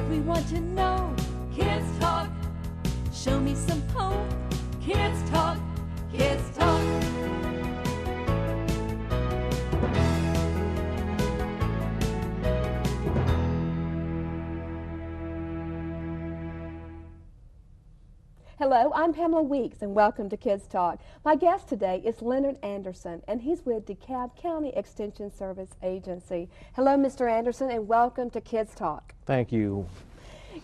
we want to know. Kids Talk, show me some hope. Kids Talk, Kids Talk. Hello, I'm Pamela Weeks, and welcome to Kids Talk. My guest today is Leonard Anderson, and he's with DeKalb County Extension Service Agency. Hello, Mr. Anderson, and welcome to Kids Talk. Thank you.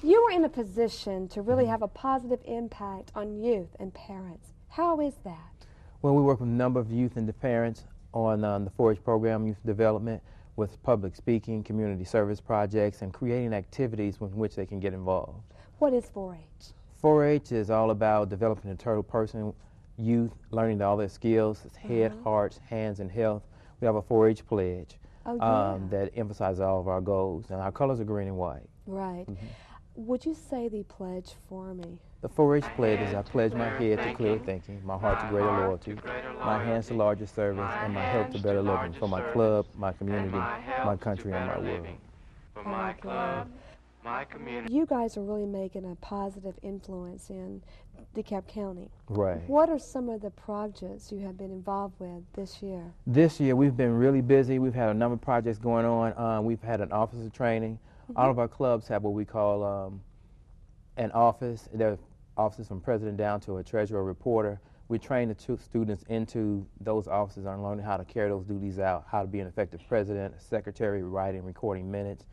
You are in a position to really have a positive impact on youth and parents. How is that? Well, we work with a number of youth and the parents on the 4-H program, youth development, with public speaking, community service projects, and creating activities in which they can get involved. What is 4-H? 4-H is all about developing a total person, youth, learning all their skills, head, hearts, hands, and health. We have a 4-H pledge that emphasizes all of our goals, and our colors are green and white. Right. Would you say the pledge for me? The 4-H pledge is I pledge my head to clear thinking, my heart to greater loyalty, my hands to larger service, and my health to better living for my club, my community, my country, and my world. For my club, my community. You guys are really making a positive influence in DeKalb County. Right. What are some of the projects you have been involved with this year? This year we've been really busy. We've had a number of projects going on. We've had an officer training. All of our clubs have what we call an office. There are offices from president down to a treasurer, reporter. We train the students into those offices on learning how to carry those duties out, how to be an effective president, secretary, writing, recording minutes,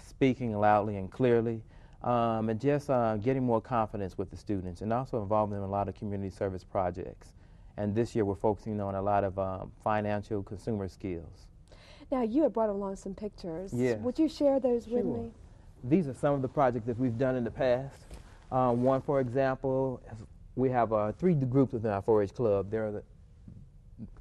speaking loudly and clearly, and just getting more confidence with the students, and also involving them in a lot of community service projects. And this year we're focusing on a lot of financial consumer skills. Now, you have brought along some pictures. Yes. Would you share those with me? These are some of the projects that we've done in the past. One, for example, we have 3 groups within our 4-H club. There are the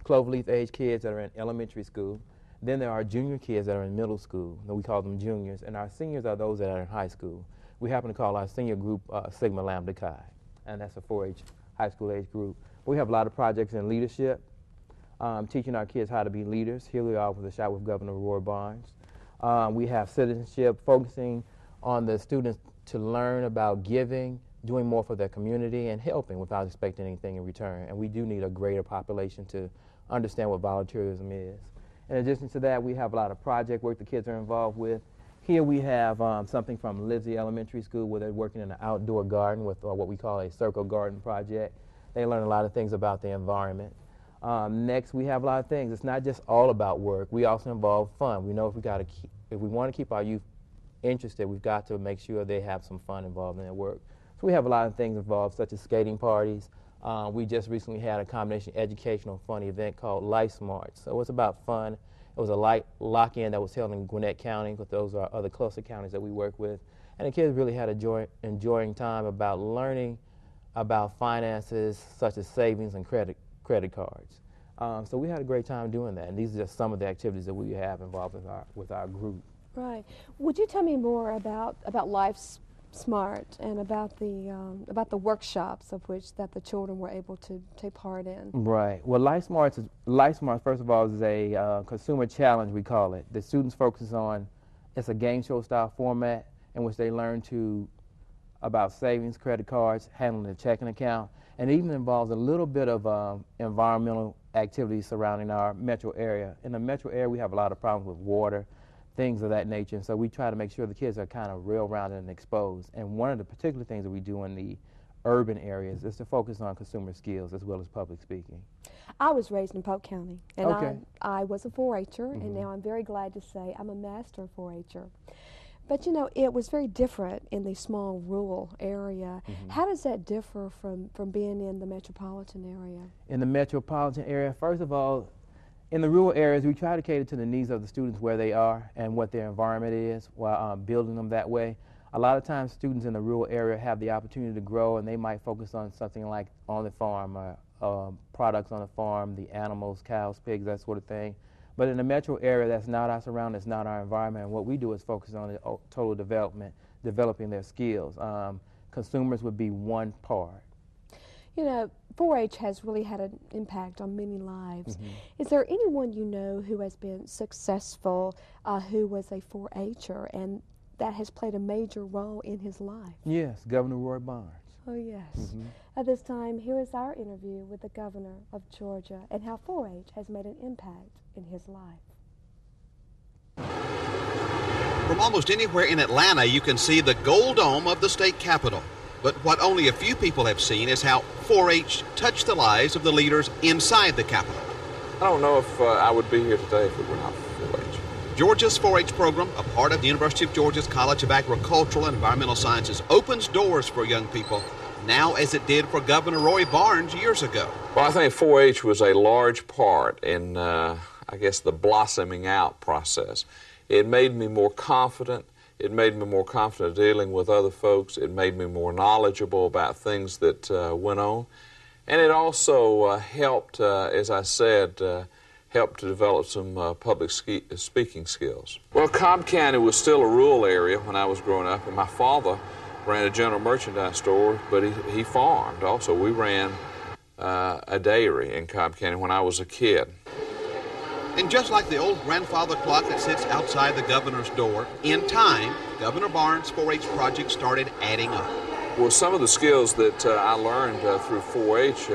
cloverleaf age kids that are in elementary school. Then there are junior kids that are in middle school, and we call them juniors, and our seniors are those that are in high school. We happen to call our senior group Sigma Lambda Chi, and that's a 4-H high school age group. We have a lot of projects in leadership, teaching our kids how to be leaders. Here we are with a shot with Governor Roy Barnes. We have citizenship, focusing on the students to learn about giving, doing more for their community, and helping without expecting anything in return. And we do need a greater population to understand what volunteerism is. In addition to that, we have a lot of project work the kids are involved with. Here we have something from Lizzie Elementary School where they're working in an outdoor garden with what we call a circle garden project. They learn a lot of things about the environment. Next, we have a lot of things. It's not just all about work. We also involve fun. We know if we want to keep our youth interested, we've got to make sure they have some fun involved in their work. So we have a lot of things involved, such as skating parties. We just recently had a combination educational fun event called Life Smart. So it's about fun. It was a lock-in that was held in Gwinnett County, but those are other cluster counties that we work with. And the kids really had a enjoying time about learning about finances, such as savings and credit cards. So we had a great time doing that, and these are just some of the activities that we have involved with our group. Right. Would you tell me more about Life Smart and about the workshops of which that the children were able to take part in? Right. Well, Life Smart, first of all, is a consumer challenge, we call it. The students focus on, it's a game show style format in which they learn about savings, credit cards, handling the checking account, and it even involves a little bit of environmental activities surrounding our metro area. In the metro area, we have a lot of problems with water, things of that nature, and so we try to make sure the kids are kind of real-rounded and exposed. And one of the particular things that we do in the urban areas is to focus on consumer skills as well as public speaking. I was raised in Polk County, and okay. I was a 4-H'er, and now I'm very glad to say I'm a master 4-H'er. But you know, it was very different in the small rural area. How does that differ from being in the metropolitan area? In the metropolitan area, first of all, in the rural areas, we try to cater to the needs of the students where they are and what their environment is while building them that way. A lot of times students in the rural area have the opportunity to grow, and they might focus on something like on the farm, products on the farm, the animals, cows, pigs, that sort of thing. But in the metro area, that's not our surroundings, that's not our environment. And what we do is focus on the total development, developing their skills. Consumers would be one part. You know, 4-H has really had an impact on many lives. Is there anyone you know who has been successful, who was a 4-H'er, and that has played a major role in his life. Yes, Governor Roy Barnes. Oh, yes. At this time, here is our interview with the governor of Georgia and how 4-H has made an impact in his life. From almost anywhere in Atlanta, you can see the gold dome of the state capitol. But what only a few people have seen is how 4-H touched the lives of the leaders inside the capitol. I don't know if I would be here today if it were not for 4-H. Georgia's 4-H program, a part of the University of Georgia's College of Agricultural and Environmental Sciences, opens doors for young people now as it did for Governor Roy Barnes years ago. Well, I think 4-H was a large part in, I guess, the blossoming out process. It made me more confident. It made me more confident dealing with other folks. It made me more knowledgeable about things that went on. And it also helped, as I said, helped to develop some public speaking skills. Well, Cobb County was still a rural area when I was growing up, and my father ran a general merchandise store, but he farmed also. We ran a dairy in Cobb County when I was a kid. And just like the old grandfather clock that sits outside the governor's door, in time, Governor Barnes' 4-H project started adding up. Well, some of the skills that I learned through 4-H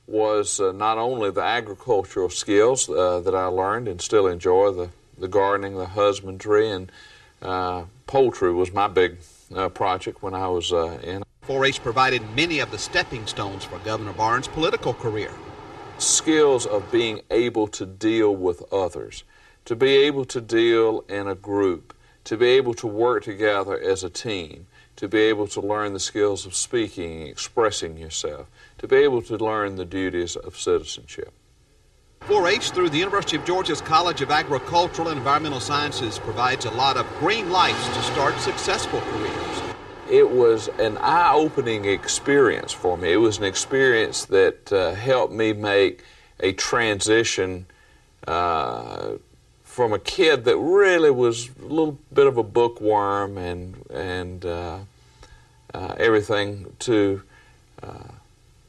was not only the agricultural skills that I learned and still enjoy, the gardening, the husbandry, and poultry was my big project when I was in. 4-H provided many of the stepping stones for Governor Barnes' political career. Skills of being able to deal with others, to be able to deal in a group, to be able to work together as a team, to be able to learn the skills of speaking, expressing yourself, to be able to learn the duties of citizenship. 4-H, through the University of Georgia's College of Agricultural and Environmental Sciences, provides a lot of green lights to start successful careers. It was an eye-opening experience for me. It was an experience that helped me make a transition from a kid that really was a little bit of a bookworm and everything to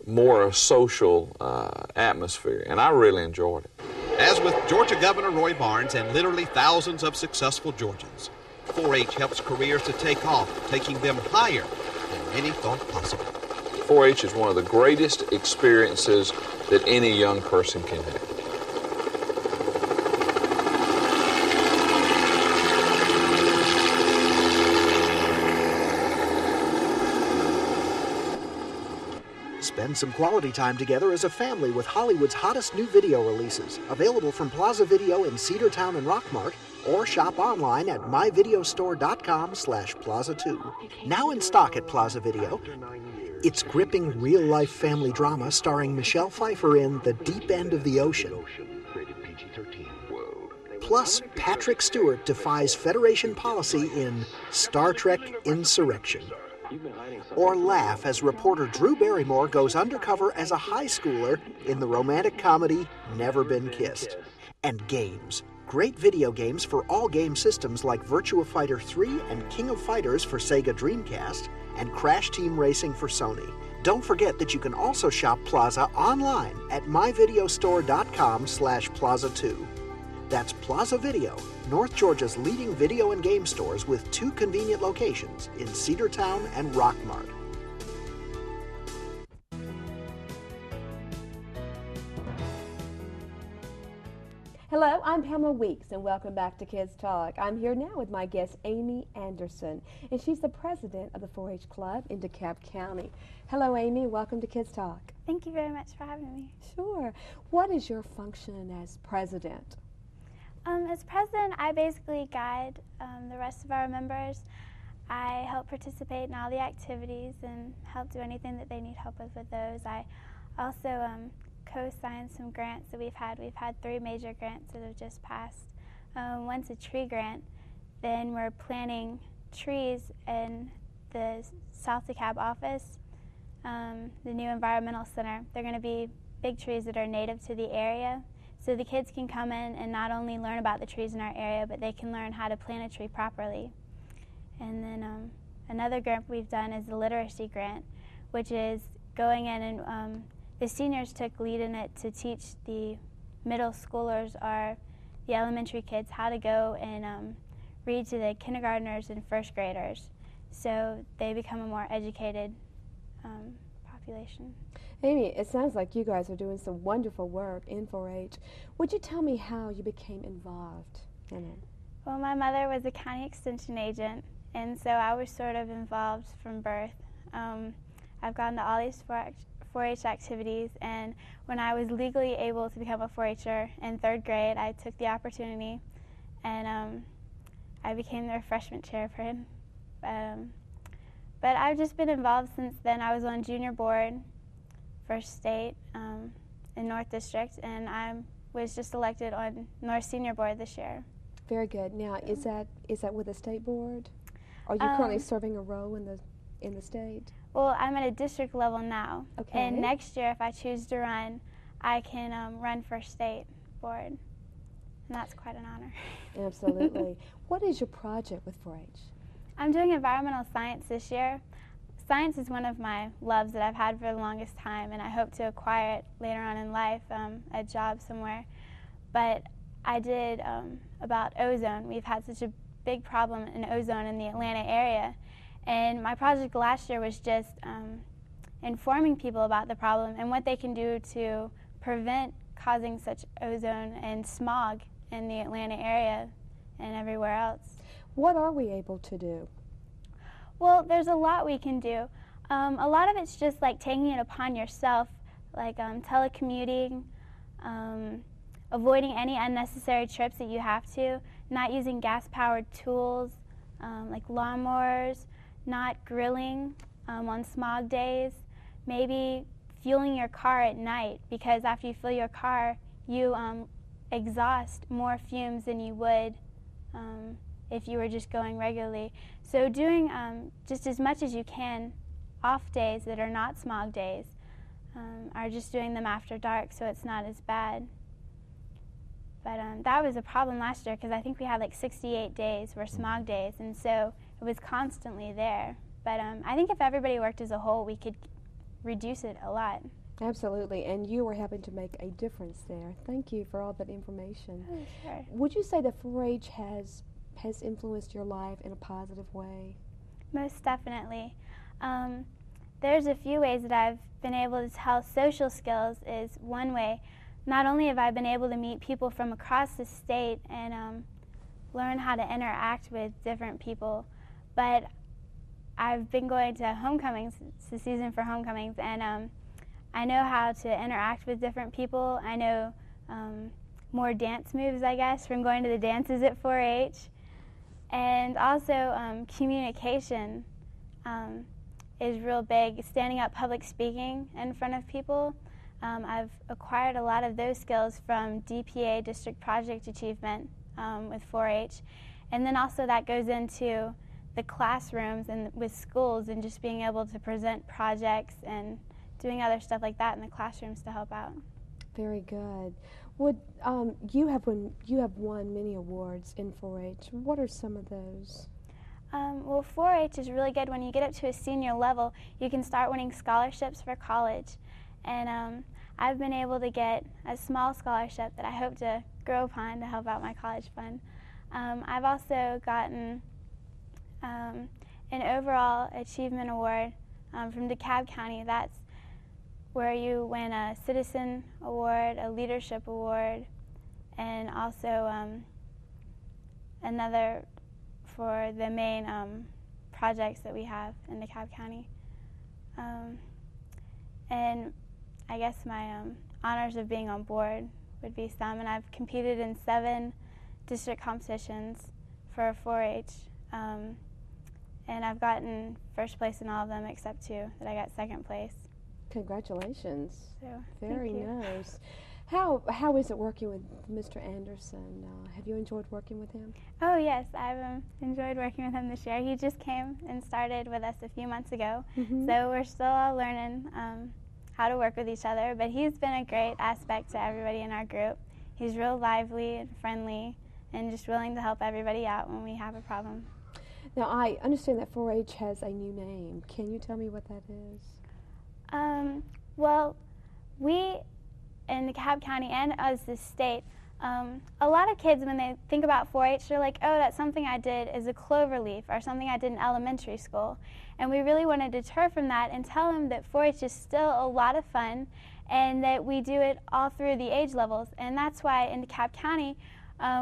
more a social atmosphere, and I really enjoyed it. As with Georgia Governor Roy Barnes and literally thousands of successful Georgians, 4-H helps careers to take off, taking them higher than many thought possible. 4-H is one of the greatest experiences that any young person can have. Spend some quality time together as a family with Hollywood's hottest new video releases, available from Plaza Video in Cedartown and Rockmart, or shop online at myvideostore.com/Plaza2. Now in stock at Plaza Video, it's gripping real-life family drama starring Michelle Pfeiffer in The Deep End of the Ocean. Plus, Patrick Stewart defies Federation policy in Star Trek Insurrection. Or laugh as reporter Drew Barrymore goes undercover as a high schooler in the romantic comedy Never Been Kissed. And games. Great video games for all game systems like Virtua Fighter 3 and King of Fighters for Sega Dreamcast, and Crash Team Racing for Sony. Don't forget that you can also shop Plaza online at myvideostore.com/Plaza2. That's Plaza Video, North Georgia's leading video and game stores with 2 convenient locations in Cedartown and Rockmart. Hello, I'm Pamela Weeks, and welcome back to Kids Talk. I'm here now with my guest, Amy Anderson, and she's the president of the 4-H Club in DeKalb County. Hello, Amy. Welcome to Kids Talk. Thank you very much for having me. Sure. What is your function as president? As president, I basically guide the rest of our members. I help participate in all the activities and help do anything that they need help with those. I also co-sign some grants that we've had. We've had 3 major grants that have just passed. One's a tree grant. Then we're planting trees in the South DeKalb office, the new environmental center. They're going to be big trees that are native to the area. So the kids can come in and not only learn about the trees in our area, but they can learn how to plant a tree properly. And then another grant we've done is the literacy grant, which is going in and the seniors took lead in it to teach the middle schoolers or the elementary kids how to go and read to the kindergartners and first graders, so they become a more educated population. Amy, it sounds like you guys are doing some wonderful work in 4-H. Would you tell me how you became involved in it? Well, my mother was a county extension agent, and so I was sort of involved from birth. I've gone to all these 4-H activities, and when I was legally able to become a 4-H'er in 3rd grade, I took the opportunity, and I became the refreshment chairperson. But I've just been involved since then. I was on junior board, first state in North District, and I was just elected on North Senior Board this year. Very good. Now, is that with the state board? Are you currently serving a role in the state? Well, I'm at a district level now. Okay. And next year, if I choose to run, I can run for state board. And that's quite an honor. Absolutely. What is your project with 4-H? I'm doing environmental science this year. Science is one of my loves that I've had for the longest time, and I hope to acquire it later on in life, a job somewhere. But I did about ozone. We've had such a big problem in ozone in the Atlanta area. And my project last year was just informing people about the problem and what they can do to prevent causing such ozone and smog in the Atlanta area and everywhere else. What are we able to do? Well, there's a lot we can do. A lot of it's just like taking it upon yourself, like telecommuting, avoiding any unnecessary trips that you have to, not using gas-powered tools like lawnmowers, not grilling on smog days, maybe fueling your car at night, because after you fill your car, you exhaust more fumes than you would if you were just going regularly. So doing just as much as you can off days that are not smog days, are just doing them after dark so it's not as bad. But that was a problem last year because I think we had like 68 days were smog days, and so it was constantly there. But I think if everybody worked as a whole, we could reduce it a lot. Absolutely, and you were having to make a difference there. Thank you for all that information. Oh, sure. Would you say that 4-H has influenced your life in a positive way? Most definitely. There's a few ways that I've been able to tell. Social skills is one way. Not only have I been able to meet people from across the state and learn how to interact with different people, but I've been going to homecomings, it's the season for homecomings, and I know how to interact with different people. I know more dance moves, I guess, from going to the dances at 4-H. And also communication is real big, standing up public speaking in front of people. I've acquired a lot of those skills from DPA, District Project Achievement, with 4-H. And then also that goes into the classrooms and with schools and just being able to present projects and doing other stuff like that in the classrooms to help out. Very good. Would you have won many awards in 4-H. What are some of those? Well, 4-H is really good. When you get up to a senior level, you can start winning scholarships for college. And I've been able to get a small scholarship that I hope to grow upon to help out my college fund. I've also gotten an overall achievement award from DeKalb County. That's where you win a citizen award, a leadership award, and also another for the main projects that we have in DeKalb County. And I guess my honors of being on board would be some, and I've competed in 7 district competitions for 4-H, and I've gotten first place in all of them except 2 that I got second place. Congratulations. So, Very thank you. nice. How is it working with Mr. Anderson? Have you enjoyed working with him? Oh yes, I've enjoyed working with him this year. He just came and started with us a few months ago, so we're still all learning how to work with each other, but he's been a great aspect to everybody in our group. He's real lively and friendly and just willing to help everybody out when we have a problem. Now, I understand that 4-H has a new name. Can you tell me what that is? Well, we in DeKalb County and as the state A lot of kids, when they think about 4-H, they're like, oh, that's something I did as a clover leaf or something I did in elementary school. And we really want to deter from that and tell them that 4-H is still a lot of fun and that we do it all through the age levels. And that's why in DeKalb County,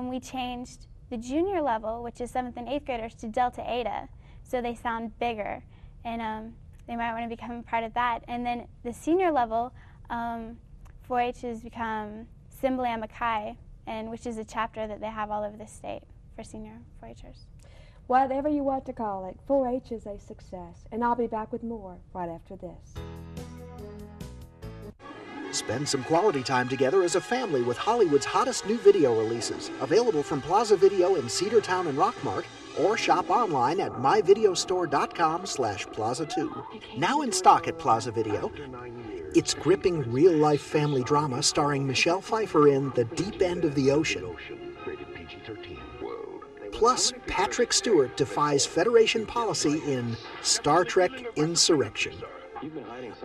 we changed the junior level, which is 7th and 8th graders, to Delta Eta, so they sound bigger. And they might want to become part of that. And then the senior level, 4-H has become Simbli Amakai, and which is a chapter that they have all over the state for senior 4-Hers. Whatever you want to call it, 4-H is a success. And I'll be back with more right after this. Spend some quality time together as a family with Hollywood's hottest new video releases, available from Plaza Video in Cedartown and Rockmart, or shop online at myvideostore.com/Plaza2. Now in stock at Plaza Video, it's gripping real-life family drama starring Michelle Pfeiffer in The Deep End of the Ocean. Plus, Patrick Stewart defies Federation policy in Star Trek Insurrection.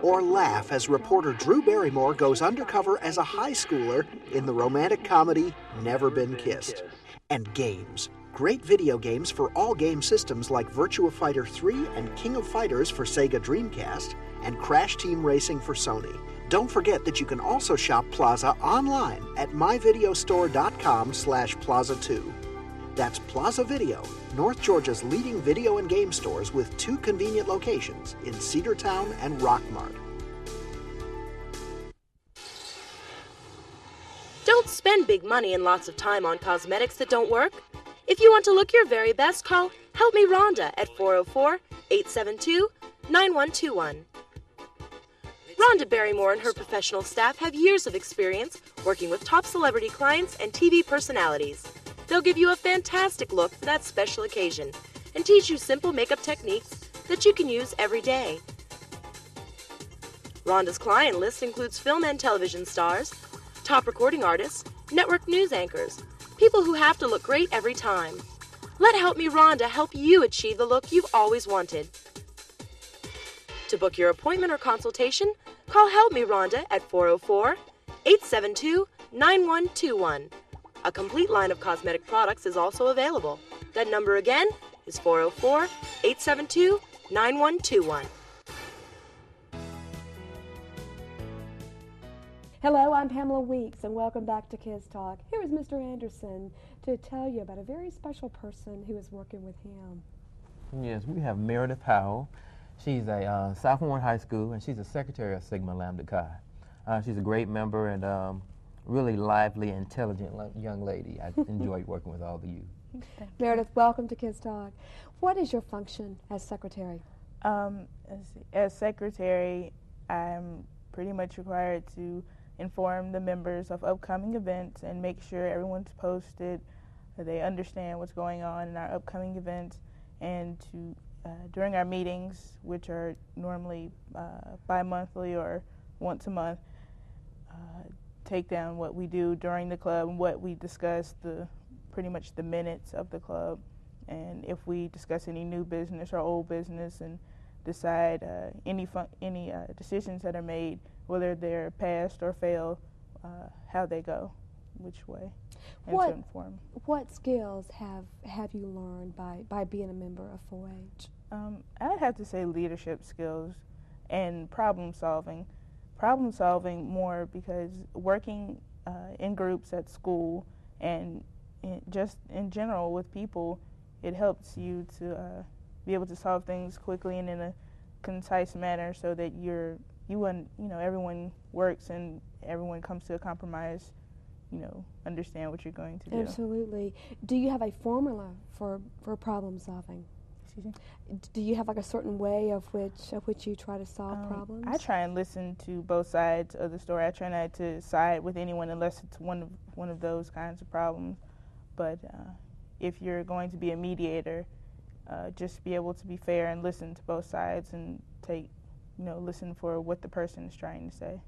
Or laugh as reporter Drew Barrymore goes undercover as a high schooler in the romantic comedy Never Been Kissed. And games. Great video games for all game systems like Virtua Fighter 3 and King of Fighters for Sega Dreamcast, and Crash Team Racing for Sony. Don't forget that you can also shop Plaza online at myvideostore.com/Plaza2. That's Plaza Video, North Georgia's leading video and game stores with 2 convenient locations in Cedartown and Rockmart. Don't spend big money and lots of time on cosmetics that don't work. If you want to look your very best, call Help Me Rhonda at 404-872-9121. Rhonda Barrymore and her professional staff have years of experience working with top celebrity clients and TV personalities. They'll give you a fantastic look for that special occasion and teach you simple makeup techniques that you can use every day. Rhonda's client list includes film and television stars, top recording artists, network news anchors, people who have to look great every time. Let Help Me Rhonda help you achieve the look you've always wanted. To book your appointment or consultation, call Help Me Rhonda at 404-872-9121. A complete line of cosmetic products is also available. That number again is 404-872-9121. Hello, I'm Pamela Weeks, and welcome back to Kids Talk. Here is Mr. Anderson to tell you about a very special person who is working with him. Yes, we have Meredith Powell. She's a sophomore in high school, and she's a secretary of Sigma Lambda Chi. She's a great member and really lively, intelligent young lady. I enjoy working with all of you. Meredith, welcome to Kids Talk. What is your function as secretary? As secretary, I'm pretty much required to inform the members of upcoming events and make sure everyone's posted, that they understand what's going on in our upcoming events, and to during our meetings, which are normally bi-monthly or once a month, take down what we do during the club and what we discuss, pretty much the minutes of the club, and if we discuss any new business or old business, and decide any decisions that are made, whether they're passed or failed, how they go, which way, and to inform. What skills have you learned by being a member of 4-H? I'd have to say leadership skills and problem solving. Problem solving more because working in groups at school and just in general with people, it helps you to be able to solve things quickly and in a concise manner, so that everyone works and everyone comes to a compromise. Understand what you're going to do. Absolutely. Do you have a formula for problem solving? Excuse me? Do you have like a certain way of which you try to solve problems? I try and listen to both sides of the story. I try not to side with anyone unless it's one of those kinds of problems. But if you're going to be a mediator, just be able to be fair and listen to both sides and listen for what the person is trying to say.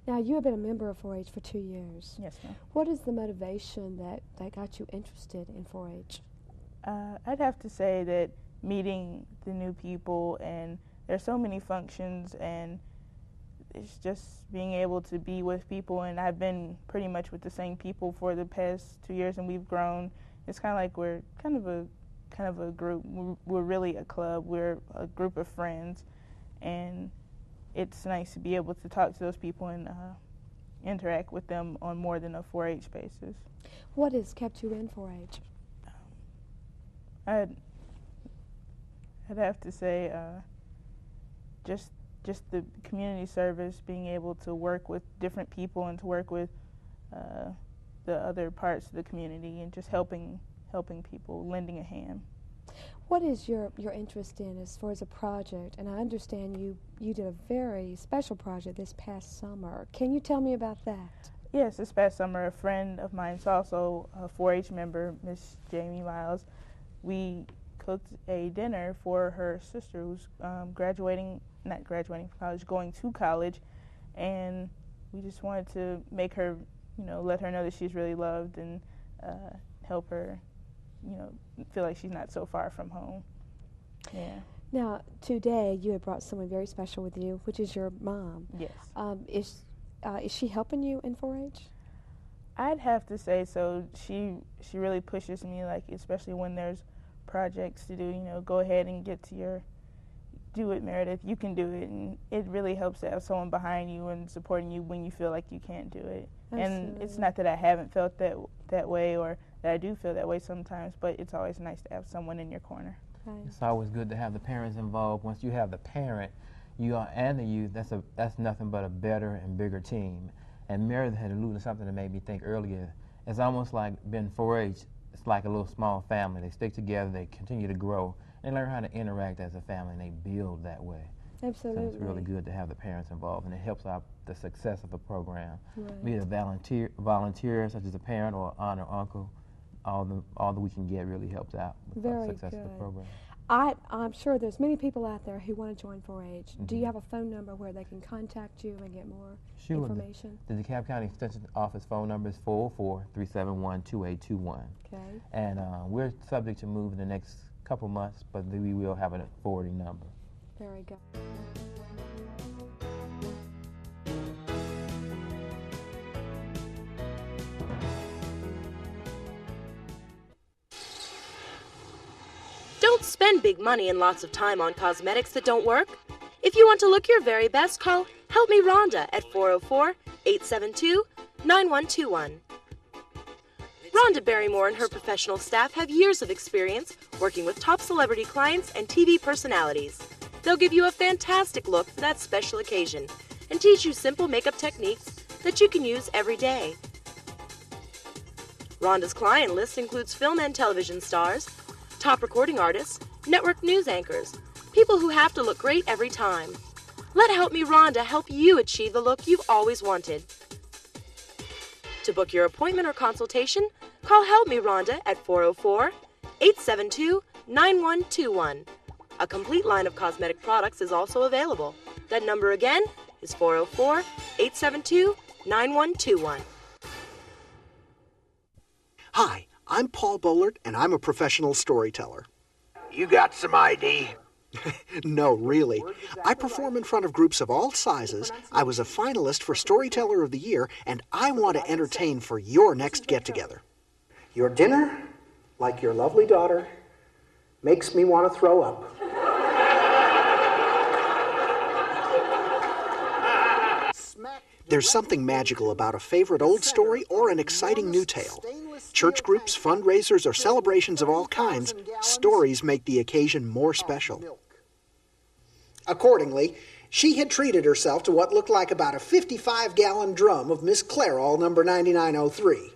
Now, you have been a member of 4-H for 2 years. Yes, ma'am. What is the motivation that got you interested in 4-H? I'd have to say that meeting the new people, and there's so many functions, and it's just being able to be with people, and I've been pretty much with the same people for the past 2 years, and we've grown. It's kind of like we're kind of a group. We're really a club. We're a group of friends, and it's nice to be able to talk to those people and interact with them on more than a 4-H basis. What has kept you in 4-H? I'd have to say just the community service, being able to work with different people and to work with the other parts of the community, and just helping people, lending a hand. What is your interest in as far as a project? And I understand you did a very special project this past summer. Can you tell me about that? Yes, this past summer, a friend of mine, is also a 4-H member, Miss Jamie Miles. We cooked a dinner for her sister who's not graduating from college, going to college, and we just wanted to make her, let her know that she's really loved, and help her, feel like she's not so far from home. Yeah. Now, today you have brought someone very special with you, which is your mom. Yes. Is she helping you in 4-H? I'd have to say so. She really pushes me, like, especially when there's projects to do, go ahead and do it, Meredith, you can do it. And it really helps to have someone behind you and supporting you when you feel like you can't do it. Absolutely. And it's not that I haven't felt that way, or that I do feel that way sometimes, but it's always nice to have someone in your corner. Right. It's always good to have the parents involved. Once you have the parent, and the youth, that's nothing but a better and bigger team. And Meredith had alluded to something that made me think earlier. It's almost like being 4-H. It's like a little small family. They stick together, they continue to grow, and learn how to interact as a family, and they build that way. Absolutely. So it's really good to have the parents involved, and it helps out the success of a program. Right. Be it a volunteer, such as a parent or aunt or uncle, all that we can get really helps out with the success of the program. I'm sure there's many people out there who want to join 4-H. Do you have a phone number where they can contact you and get more information? The DeKalb County Extension Office phone number is 404-371-2821. Okay. And we're subject to move in the next couple months, but we will have a forwarding number. Very good. Don't spend big money and lots of time on cosmetics that don't work. If you want to look your very best, call Help Me Rhonda at 404-872-9121. Rhonda Barrymore and her professional staff have years of experience working with top celebrity clients and TV personalities. They'll give you a fantastic look for that special occasion and teach you simple makeup techniques that you can use every day. Rhonda's client list includes film and television stars, top recording artists, network news anchors, people who have to look great every time. Let Help Me Rhonda help you achieve the look you've always wanted. To book your appointment or consultation, call Help Me Rhonda at 404-872-9121. A complete line of cosmetic products is also available. That number again is 404-872-9121. Hi, I'm Paul Bollert, and I'm a professional storyteller. You got some ID? No, really. I perform in front of groups of all sizes. I was a finalist for Storyteller of the Year, and I want to entertain for your next get-together. Your dinner, like your lovely daughter, makes me want to throw up. There's something magical about a favorite old story or an exciting new tale. Church groups, fundraisers, or celebrations of all kinds, stories make the occasion more special. Accordingly, she had treated herself to what looked like about a 55-gallon drum of Miss Clairol number 9903.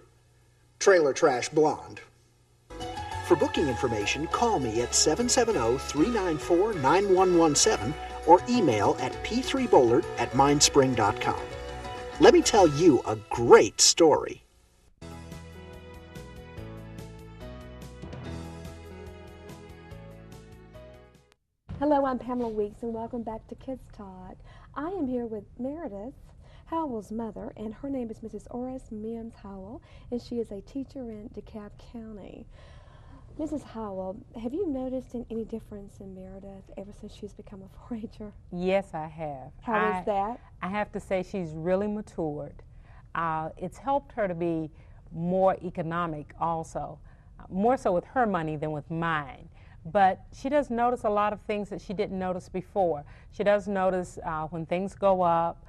Trailer Trash Blonde. For booking information, call me at 770-394-9117 or email at p3bollert@mindspring.com. Let me tell you a great story. Hello, I'm Pamela Weeks, and welcome back to Kids Talk. I am here with Meredith, Howell's mother, and her name is Mrs. Oris Mims Howell, and she is a teacher in DeKalb County. Mrs. Howell, have you noticed any difference in Meredith ever since she's become a 4-H'er? Yes, I have. How is that? I have to say she's really matured. It's helped her to be more economic also, more so with her money than with mine. But she does notice a lot of things that she didn't notice before. She does notice when things go up.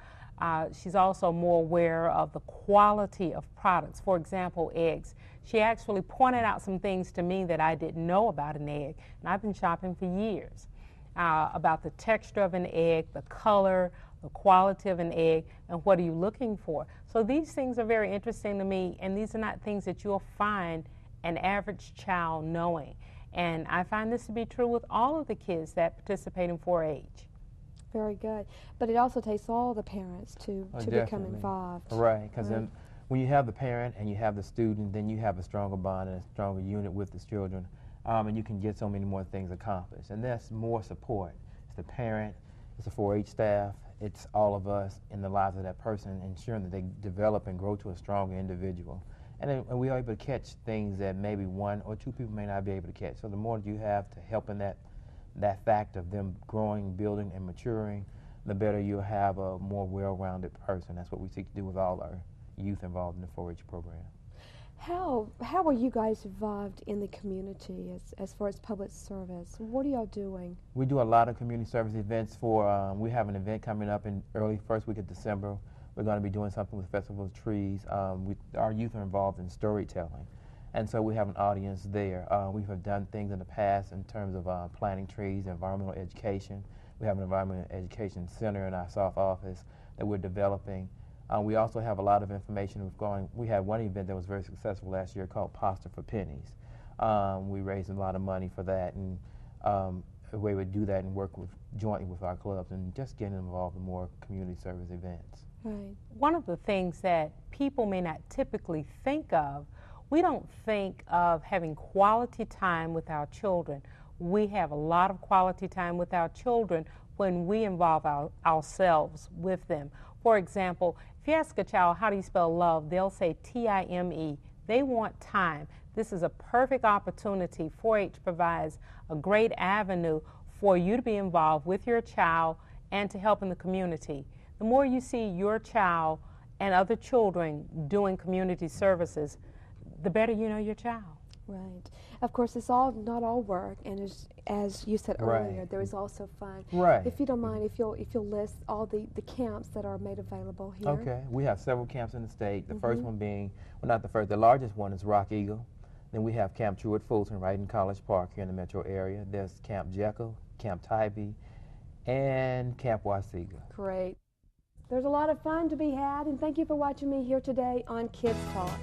She's also more aware of the quality of products. For example, eggs. She actually pointed out some things to me that I didn't know about an egg, and I've been shopping for years, about the texture of an egg, the color, the quality of an egg, and what are you looking for. So these things are very interesting to me, and these are not things that you'll find an average child knowing. And I find this to be true with all of the kids that participate in 4-H. Very good. But it also takes all the parents to become involved. Right, because then when you have the parent and you have the student, then you have a stronger bond and a stronger unit with the children, and you can get so many more things accomplished. And that's more support. It's the parent, it's the 4-H staff, it's all of us in the lives of that person, ensuring that they develop and grow to a stronger individual. And we are able to catch things that maybe 1 or 2 people may not be able to catch. So the more you have to help in that fact of them growing, building, and maturing, the better you'll have a more well-rounded person. That's what we seek to do with all our youth involved in the 4-H program. How are you guys involved in the community as far as public service? What are y'all doing? We do a lot of community service events for, we have an event coming up in early first week of December. We're going to be doing something with Festival of Trees. Our youth are involved in storytelling, and so we have an audience there. We have done things in the past in terms of planting trees, environmental education. We have an environmental education center in our South office that we're developing. We also have a lot of information. We had one event that was very successful last year called Pasta for Pennies. We raised a lot of money for that, and a way we do that and work jointly with our clubs and just getting involved in more community service events. Right. One of the things that people may not typically think of, we don't think of having quality time with our children. We have a lot of quality time with our children when we involve ourselves with them. For example, if you ask a child, how do you spell love, they'll say T-I-M-E. They want time. This is a perfect opportunity. 4-H provides a great avenue for you to be involved with your child and to help in the community. The more you see your child and other children doing community services, the better you know your child. Right. Of course, it's not all work, and as you said earlier, there is also fun. Right. If you don't mind, if you'll list all the camps that are made available here. Okay. We have several camps in the state. The first one being, well, not the first, the largest one is Rock Eagle. Then we have Camp Truett Fulton right in College Park here in the metro area. There's Camp Jekyll, Camp Tybee, and Camp Wasiga. Great. There's a lot of fun to be had, and thank you for watching me here today on Kids Talk.